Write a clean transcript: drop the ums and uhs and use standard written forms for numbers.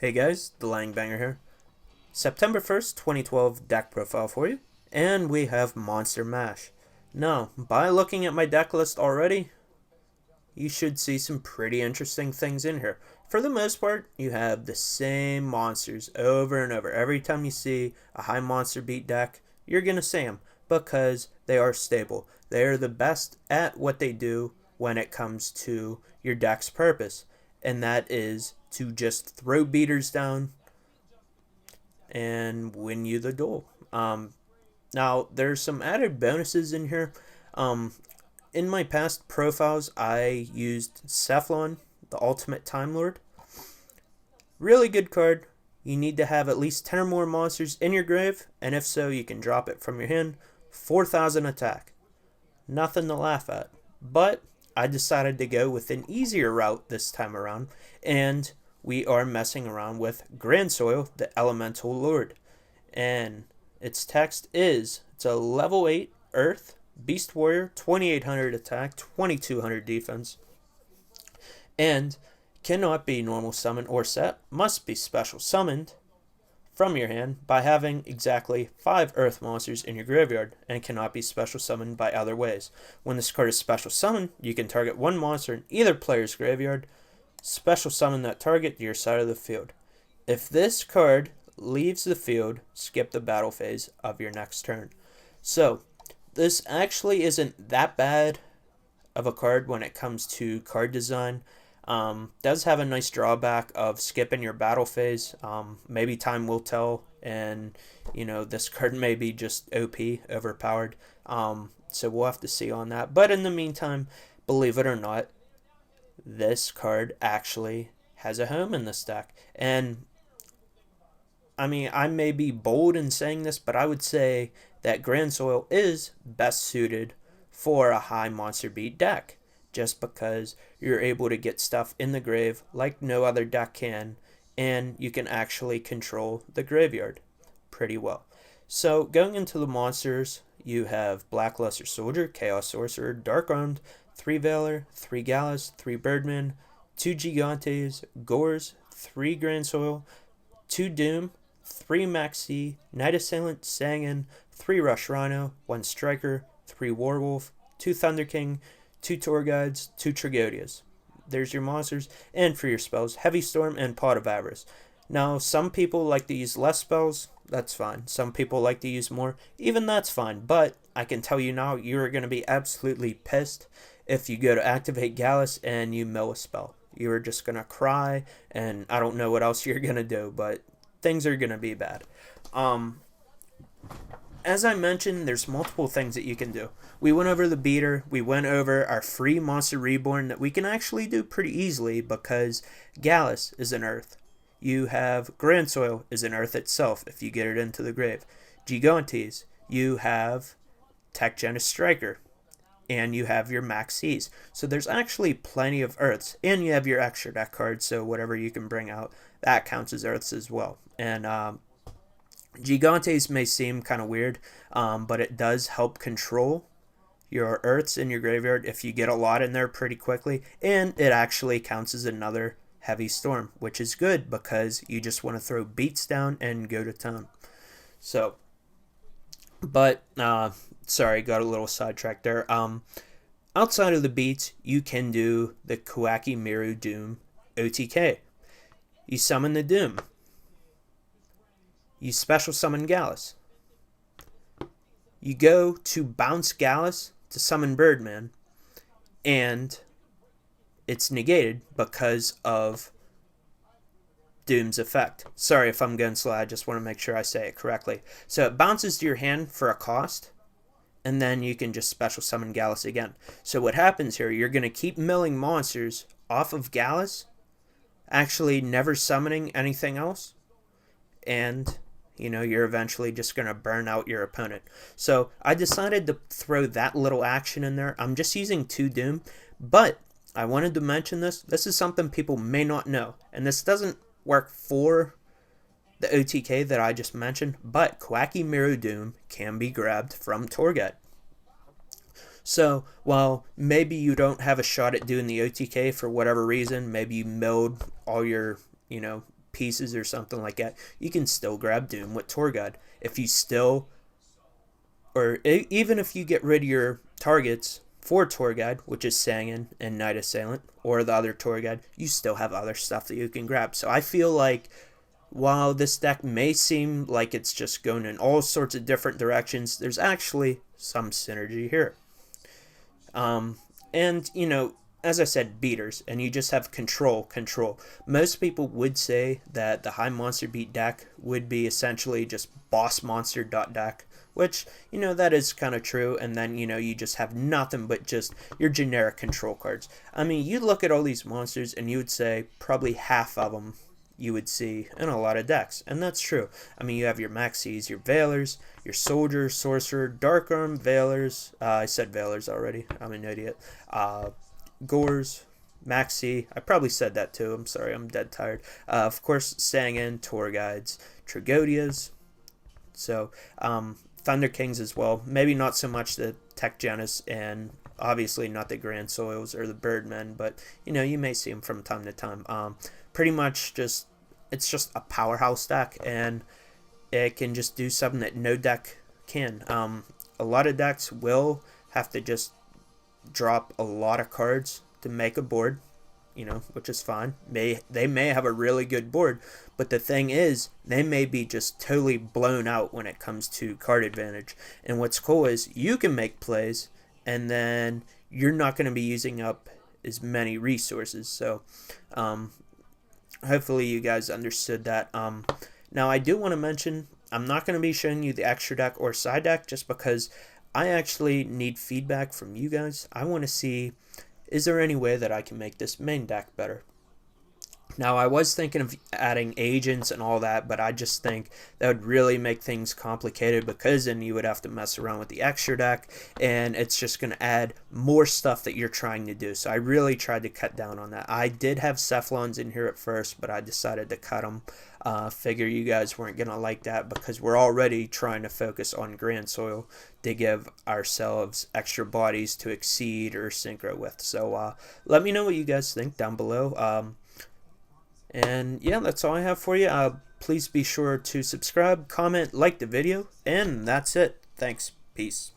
Hey guys, the Lang Banger here. September 1st, 2012 deck profile for you, and we have Monster Mash. Now, by looking at my deck list already, you should see some pretty interesting things in here. For the most part, you have the same monsters over and over. Every time you see a high monster beat deck, you're going to see them because they are stable. They are the best at what they do when it comes to your deck's purpose, and that is to just throw beaters down and win you the duel. Now, there's some added bonuses in here. Um, in my past profiles, I used Cephalon, the Ultimate Time Lord. Really good card. You need to have at least 10 or more monsters in your grave, and if so, you can drop it from your hand. 4,000 attack. Nothing to laugh at. But I decided to go with an easier route this time around, and we are messing around with Grandsoil, the Elemental Lord. And its text is, it's a level 8 Earth Beast Warrior, 2800 attack, 2200 defense, and cannot be normal summon or set, must be special summoned from your hand by having exactly 5 Earth monsters in your graveyard, and cannot be special summoned by other ways. When this card is special summoned, you can target one monster in either player's graveyard, special summon that target to your side of the field. If this card leaves the field, skip the battle phase of your next turn. So, this actually isn't that bad of a card when it comes to card design. Does have a nice drawback of skipping your battle phase. Maybe time will tell, and this card may be just OP, overpowered. So we'll have to see on that. But in the meantime, believe it or not, this card actually has a home in this deck. And I mean, I may be bold in saying this, but I would say that Grandsoil is best suited for a high monster beat deck, just because you're able to get stuff in the grave like no other deck can, and you can actually control the graveyard pretty well. So going into the monsters, you have Blackluster Soldier, Chaos Sorcerer, Dark Armed, 3 Valor, 3 Gallus, 3 Birdman, 2 Gigantes, Gores, 3 Grandsoil, 2 Doom, 3 Maxi, Night Assailant, Sangin, 3 Rush Rhino, 1 Striker, 3 Warwolf, 2 Thunder King, 2 Tour Guides, 2 Tragodias. There's your monsters, and for your spells, Heavy Storm and Pot of Avarice. Now, some people like to use less spells, that's fine. Some people like to use more, even that's fine. But I can tell you now, you're going to be absolutely pissed if you go to activate Gallus and you mill a spell. You're just going to cry, and I don't know what else you're going to do, but things are going to be bad. As I mentioned, there's multiple things that you can do. We went over the beater. We went over our free Monster Reborn that we can actually do pretty easily because Gallus is an Earth. You have Grandsoil is an Earth itself if you get it into the grave. Gigantes, you have Tech Genesis Striker, and you have your Max Cs. So there's actually plenty of Earths, and you have your extra deck cards, so whatever you can bring out, that counts as Earths as well. And Gigantes may seem kind of weird, but it does help control your Earths in your graveyard if you get a lot in there pretty quickly, and it actually counts as another Heavy Storm, which is good because you just want to throw beats down and go to town. So, but, sorry, got a little sidetracked there. Outside of the beats, you can do the Kawaki Miru Doom OTK. You summon the Doom. You special summon Gallus. You go to bounce Gallus to summon Birdman, and it's negated because of Doom's effect. Sorry if I'm going slow, I just want to make sure I say it correctly. So it bounces to your hand for a cost, and then you can just special summon Gallus again. So what happens here, you're going to keep milling monsters off of Gallus, actually never summoning anything else, and you're eventually just going to burn out your opponent. So I decided to throw that little action in there. I'm just using 2 Doom, but I wanted to mention this. This is something people may not know, and this doesn't work for the OTK that I just mentioned, but Kawaki Miru Doom can be grabbed from Torgat. So, while maybe you don't have a shot at doing the OTK for whatever reason, maybe you milled all your, pieces or something like that, you can still grab Doom with Tour Guide. If you still, or even if you get rid of your targets for Tour Guide, which is Sangin and Night Assailant, or the other Tour Guide, you still have other stuff that you can grab. So I feel like while this deck may seem like it's just going in all sorts of different directions, there's actually some synergy here. And, you know, as I said, beaters, and you just have control. Most people would say that the high monster beat deck would be essentially just boss monster dot deck, which, you know, that is kind of true. And then, you know, you just have nothing but just your generic control cards. I mean, you look at all these monsters and you would say probably half of them you would see in a lot of decks, and that's true. I mean, you have your Maxis, your Veilers, your Soldier, Sorcerer, Dark Arm, Veilers. I said Veilers already. I'm an idiot. Gores, Maxi. I probably said that too. I'm sorry. I'm dead tired. Of course, Sangin, Tour Guides, Trigodias. So, Thunder Kings as well. Maybe not so much the Tech Genis, and obviously not the Grandsoils or the Birdmen, but, you know, you may see them from time to time. Pretty much just, it's just a powerhouse deck, and it can just do something that no deck can. A lot of decks will have to just drop a lot of cards to make a board, you know, which is fine. They may have a really good board, but the thing is, they may be just totally blown out when it comes to card advantage. And what's cool is you can make plays, and then you're not going to be using up as many resources. So, hopefully you guys understood that. Now I do want to mention, I'm not going to be showing you the extra deck or side deck just because I actually need feedback from you guys. I want to see, is there any way that I can make this main deck better? Now, I was thinking of adding agents and all that, but I just think that would really make things complicated, because then you would have to mess around with the extra deck, and it's just going to add more stuff that you're trying to do. So I really tried to cut down on that. I did have Cephalons in here at first, but I decided to cut them. Figure you guys weren't going to like that, because we're already trying to focus on Grandsoil to give ourselves extra bodies to exceed or synchro with. So let me know what you guys think down below. And yeah, that's all I have for you. Please be sure to subscribe, comment, like the video, and that's it. Thanks. Peace.